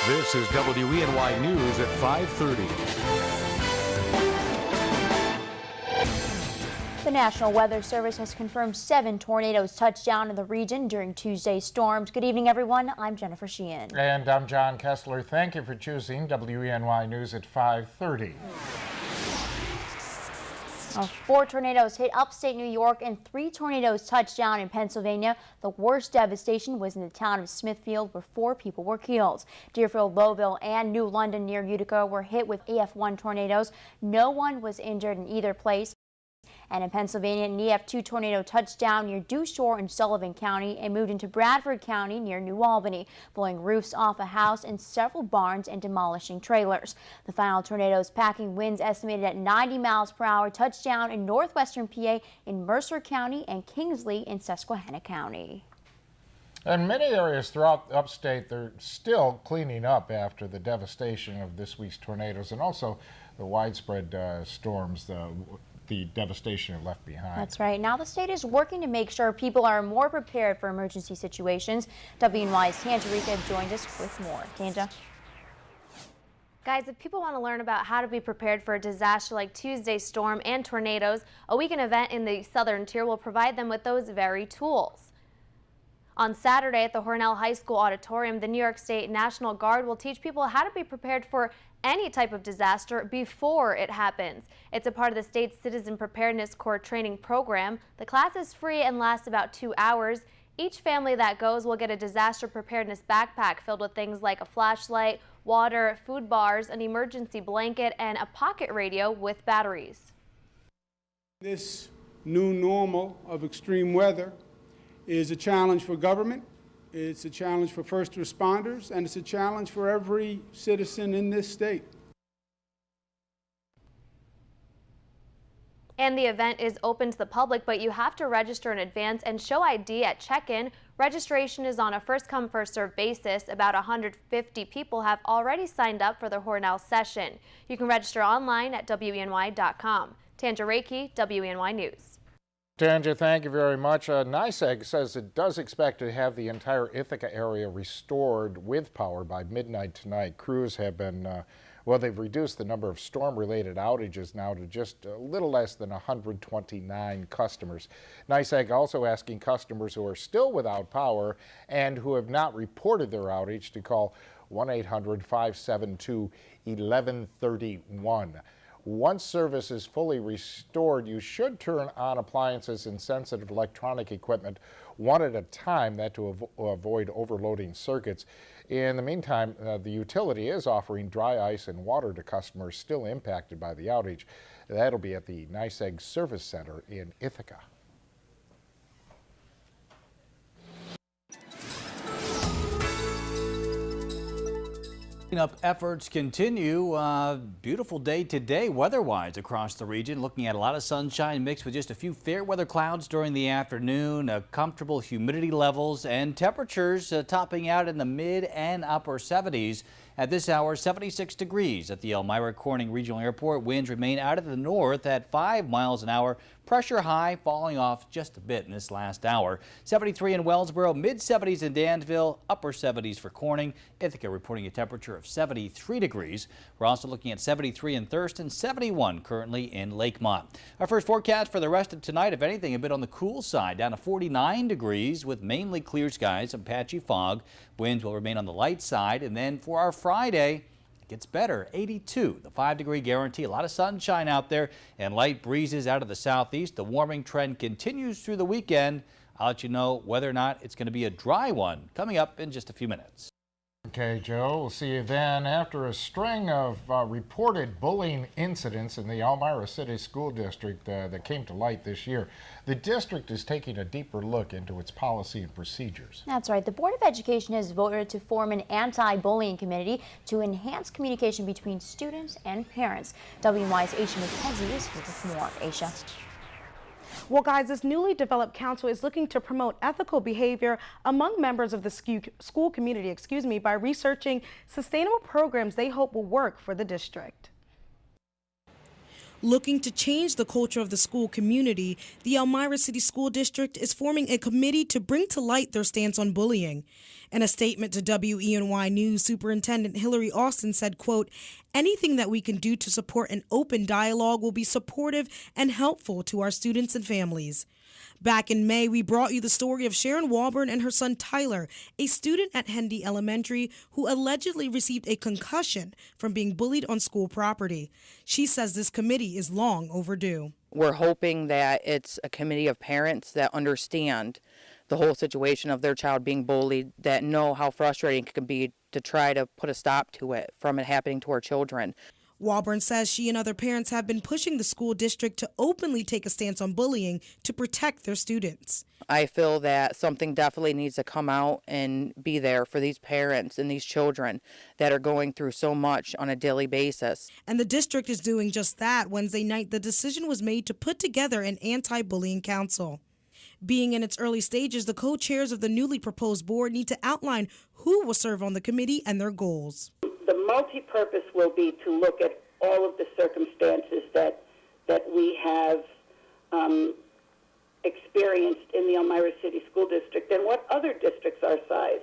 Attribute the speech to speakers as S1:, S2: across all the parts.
S1: This is WENY News at 5:30.
S2: The National Weather Service has confirmed 7 tornadoes touched down in the region during Tuesday's storms. Good evening, everyone. I'm Jennifer Sheahen.
S3: And I'm John Kessler. Thank you for choosing WENY News at 5:30.
S2: 4 tornadoes hit upstate New York and 3 tornadoes touched down in Pennsylvania. The worst devastation was in the town of Smithfield, where 4 people were killed. Deerfield, Lowville, and New London near Utica were hit with EF1 tornadoes. No one was injured in either place. And in Pennsylvania, an EF2 tornado touched down near Dew Shore in Sullivan County and moved into Bradford County near New Albany, blowing roofs off a house and several barns and demolishing trailers. The final tornadoes, packing winds estimated at 90 miles per hour, touched down in northwestern PA in Mercer County and Kingsley in Susquehanna County.
S3: In many areas throughout upstate, they're still cleaning up after the devastation of this week's tornadoes and also the widespread storms, the devastation it left behind.
S2: That's right. Now the state is working to make sure people are more prepared for emergency situations. WNY's Tanja joined us with more. Tanja.
S4: Guys, if people want to learn about how to be prepared for a disaster like Tuesday's storm and tornadoes, a weekend event in the southern tier will provide them with those very tools. On Saturday at the Hornell High School Auditorium, the New York State National Guard will teach people how to be prepared for any type of disaster before it happens. It's a part of the state's Citizen Preparedness Corps training program. The class is free and lasts about 2 hours. Each family that goes will get a disaster preparedness backpack filled with things like a flashlight, water, food bars, an emergency blanket, and a pocket radio with batteries.
S5: This new normal of extreme weather is a challenge for government, it's a challenge for first responders, and it's a challenge for every citizen in this state.
S4: And the event is open to the public, but you have to register in advance and show ID at check-in. Registration is on a first-come, first-served basis. About 150 people have already signed up for the Hornell session. You can register online at WENY.com. Tanja Reiki, WENY News.
S3: Tanja, thank you very much. NYSEG says it does expect to have the entire Ithaca area restored with power by midnight tonight. Crews have been, they've reduced the number of storm-related outages now to just a little less than 129 customers. NYSEG also asking customers who are still without power and who have not reported their outage to call 1-800-572-1131. Once service is fully restored, you should turn on appliances and sensitive electronic equipment one at a time, that to avoid overloading circuits. In the meantime, the utility is offering dry ice and water to customers still impacted by the outage. That'll be at the NYSEG Service Center in Ithaca.
S6: Cleanup efforts continue. Beautiful day today weather-wise across the region. Looking at a lot of sunshine mixed with just a few fair weather clouds during the afternoon. Comfortable humidity levels and temperatures topping out in the mid and upper 70s. At this hour, 76 degrees at the Elmira Corning Regional Airport. Winds remain out of the north at 5 miles an hour. Pressure high, falling off just a bit in this last hour. 73 in Wellsboro, mid-70s in Danville, upper 70s for Corning. Ithaca reporting a temperature of 73 degrees. We're also looking at 73 in Thurston, 71 currently in Lakemont. Our first forecast for the rest of tonight, if anything, a bit on the cool side, down to 49 degrees with mainly clear skies, some patchy fog. Winds will remain on the light side. And then for our Friday, it gets better, 82, the 5-degree guarantee. A lot of sunshine out there and light breezes out of the southeast. The warming trend continues through the weekend. I'll let you know whether or not it's going to be a dry one coming up in just a few minutes.
S3: Okay, Joe, we'll see you then. After a string of reported bullying incidents in the Elmira City School District that came to light this year, the district is taking a deeper look into its policy and procedures. That's
S2: right. The Board of Education has voted to form an anti-bullying committee to enhance communication between students and parents. WNY's Aisha McKenzie is here with more. Aisha.
S7: Well, guys, this newly developed council is looking to promote ethical behavior among members of the school community, by researching sustainable programs they hope will work for the district. Looking to change the culture of the school community, the Elmira City School District is forming a committee to bring to light their stance on bullying. In a statement to WENY News, Superintendent Hillary Austin said, quote, "Anything that we can do to support an open dialogue will be supportive and helpful to our students and families." Back in May, we brought you the story of Sharon Walburn and her son Tyler, a student at Hendy Elementary who allegedly received a concussion from being bullied on school property. She says this committee is long overdue.
S8: We're hoping that it's a committee of parents that understand the whole situation of their child being bullied, that know how frustrating it can be to try to put a stop to it from it happening to our children.
S7: Walburn says she and other parents have been pushing the school district to openly take a stance on bullying to protect their students.
S8: I feel that something definitely needs to come out and be there for these parents and these children that are going through so much on a daily basis.
S7: And the district is doing just that. Wednesday night, the decision was made to put together an anti-bullying council. Being in its early stages, the co-chairs of the newly proposed board need to outline who will serve on the committee and their goals.
S9: The multi-purpose will be to look at all of the circumstances that we have experienced in the Elmira City School District and what other districts our size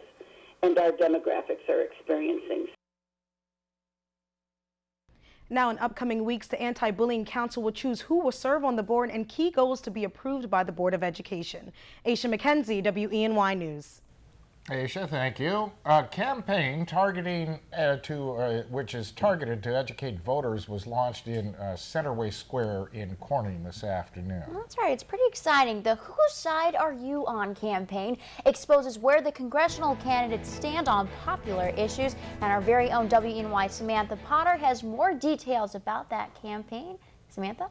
S9: and our demographics are experiencing.
S7: Now, in upcoming weeks, the Anti-Bullying Council will choose who will serve on the board and key goals to be approved by the Board of Education. Aisha McKenzie, WENY News.
S3: Aisha, thank you. A campaign targeting which is targeted to educate voters was launched in Centerway Square in Corning this afternoon.
S2: That's right. It's pretty exciting. The Whose Side Are You On campaign exposes where the congressional candidates stand on popular issues. And our very own WENY Samantha Potter has more details about that campaign. Samantha?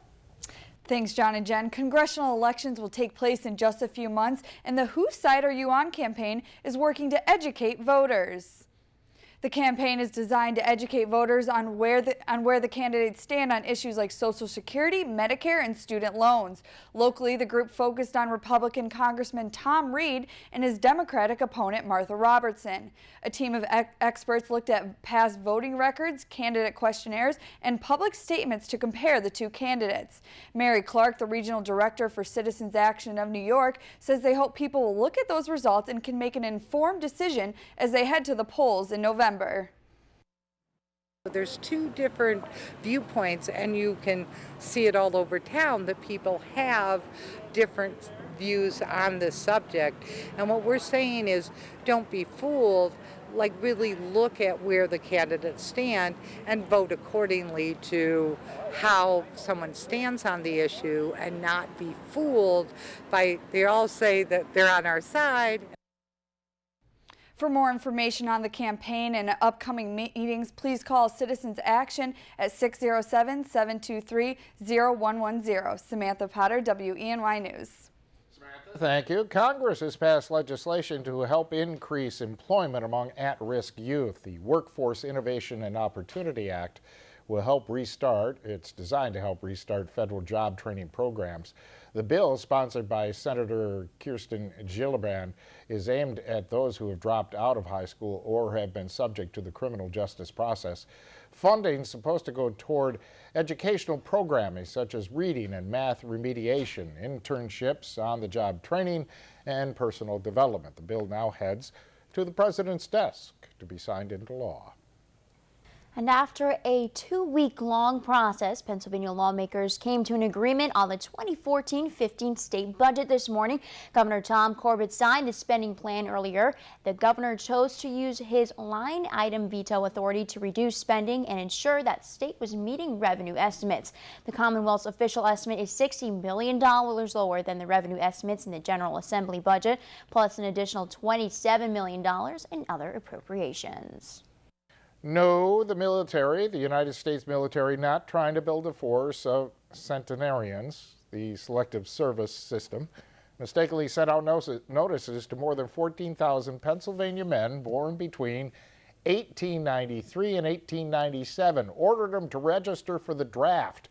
S10: Thanks, John and Jen. Congressional elections will take place in just a few months, and the Whose Side Are You On campaign is working to educate voters. The campaign is designed to educate voters on where the candidates stand on issues like Social Security, Medicare, and student loans. Locally, the group focused on Republican Congressman Tom Reed and his Democratic opponent Martha Robertson. A team of experts looked at past voting records, candidate questionnaires, and public statements to compare the two candidates. Mary Clark, the regional director for Citizens Action of New York, says they hope people will look at those results and can make an informed decision as they head to the polls in November.
S11: There's two different viewpoints, and you can see it all over town that people have different views on this subject. And what we're saying is, don't be fooled. Like, really look at where the candidates stand and vote accordingly to how someone stands on the issue, and not be fooled by, they all say that they're on our side.
S10: For more information on the campaign and upcoming meetings, please call Citizens Action at 607-723-0110. Samantha Potter, WENY News.
S3: Samantha, thank you. Congress has passed legislation to help increase employment among at-risk youth. The Workforce Innovation and Opportunity Act will help restart. It's designed to help restart federal job training programs. The bill, sponsored by Senator Kirsten Gillibrand, is aimed at those who have dropped out of high school or have been subject to the criminal justice process. Funding is supposed to go toward educational programming such as reading and math remediation, internships, on-the-job training, and personal development. The bill now heads to the president's desk to be signed into law.
S2: And after a 2-week-long process, Pennsylvania lawmakers came to an agreement on the 2014-15 state budget this morning. Governor Tom Corbett signed the spending plan earlier. The governor chose to use his line item veto authority to reduce spending and ensure that state was meeting revenue estimates. The Commonwealth's official estimate is $60 million lower than the revenue estimates in the General Assembly budget, plus an additional $27 million in other appropriations.
S3: No, the military, the United States military, not trying to build a force of centenarians. The Selective Service System mistakenly sent out notices to more than 14,000 Pennsylvania men born between 1893 and 1897, ordered them to register for the draft.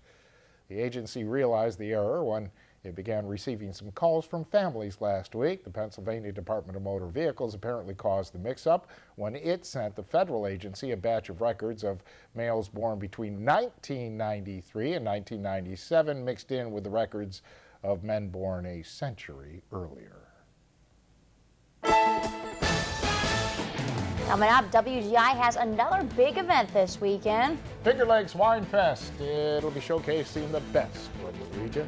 S3: The agency realized the error when It began receiving some calls from families last week. The Pennsylvania Department of Motor Vehicles apparently caused the mix-up when it sent the federal agency a batch of records of males born between 1993 and 1997 mixed in with the records of men born a century earlier.
S2: Coming up, WGI has another big event this weekend.
S3: Finger Lakes Wine Fest. It'll be showcasing the best from the region.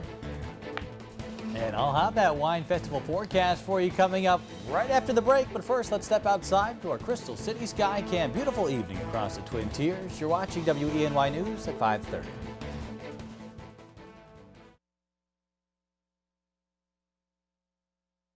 S6: And I'll have that wine festival forecast for you coming up right after the break. But first, let's step outside to our Crystal City sky cam. Beautiful evening across the Twin Tiers. You're watching WENY News at 5:30.